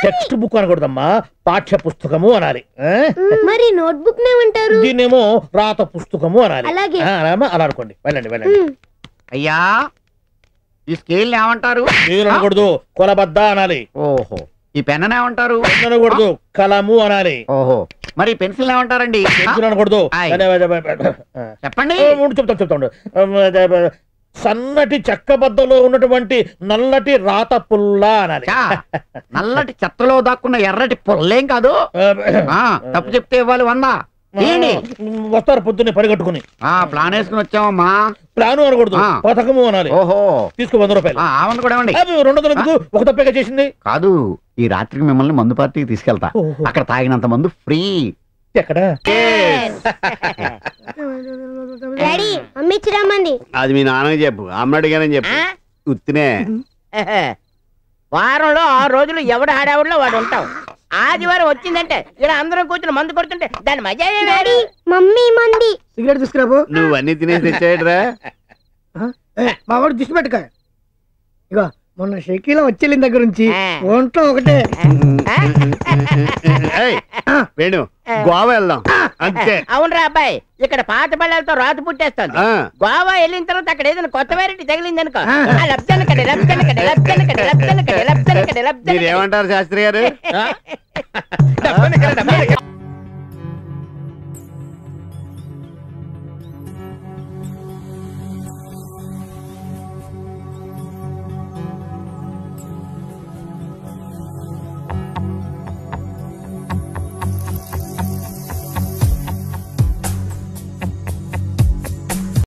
Text book అనకూడదమ్మా, పాఠ్య పుస్తకము అనాలి. మరి నోట్బుక్ ఏమంటారు? దీన్నేమో రాత పుస్తకము అనాలి. అలాగే. అలా అనుకోండి. వెళ్ళండి వెళ్ళండి. అయ్యా ఈ స్కేల్ ఏమంటారు? స్కేల్ అనకూడదు, కొలబద్ద అనాలి. ఓహో. ఈ పెన్ ఏమంటారు? అనకూడదు, కలము అనాలి. ఓహో. మరి పెన్సిల్ ఏమంటారండి? పెన్సిల్ అనకూడదు. చెప్పండి. చెప్తాను. సన్నటి చెక్కబద్దలో ఉన్నటువంటి నల్లటి రాత పుల్ల అనాలి. నల్లటి చెత్తలో దాక్కున్న ఎర్రటి పుల్లేం కాదు. తప్పు చెప్తే ఇవ్వాలి 100. వస్తారు పొద్దున్నే పరిగెట్టుకుని. ప్లాన్ వేసుకుని వచ్చామమ్మా. ప్లాను అనకూడదు, పథకము అనాలి. ఓహో. తీసుకో 100 రూపాయలు. ఆమెను కూడా ఇవ్వండి. 200 ఎందుకు? ఒక తప్పేగా చేసింది. కాదు, ఈ రాత్రికి మిమ్మల్ని మందు పార్టీకి తీసుకెళ్తా. అక్కడ తాగినంత మందు ఫ్రీ. ఎక్కడ? డాడీ అమ్మిచ్చి రమ్మంది. అది మీ నాన్నకి చెప్పు, అమ్మ అడిగానని చెప్పు. ఉత్తినే. వారంలో 6 రోజులు ఎవడు హడావుడిలో వాడు ఉంటాం. ఆదివారం వచ్చిందంటే ఇక్కడ అందరం కూర్చుని మందు కొడుతుంటే దాని మజా వేరు. మమ్మీ మంది. సిగరెట్ తీసుకురాబు. నువ్వు అన్ని తినేసి తెచ్చాడురా. మా వాడు దిష్టి పెట్టుక. ఇగో మొన్న షకీలం వచ్చేళ్ళిన దగ్గర నుంచి ఒంట్లో ఒకటే. వేణు, గోవా వెళ్దాం అంతే. అవునరా అబ్బాయి, ఇక్కడ పాత బళ్ళతో రాత పుట్టేస్తుంది. గోవా వెళ్ళిన తర్వాత అక్కడ ఏదైనా కొత్త వెరైటీ తగిలింది అనుకో, మీరేమంటారు శాస్త్రి గారు?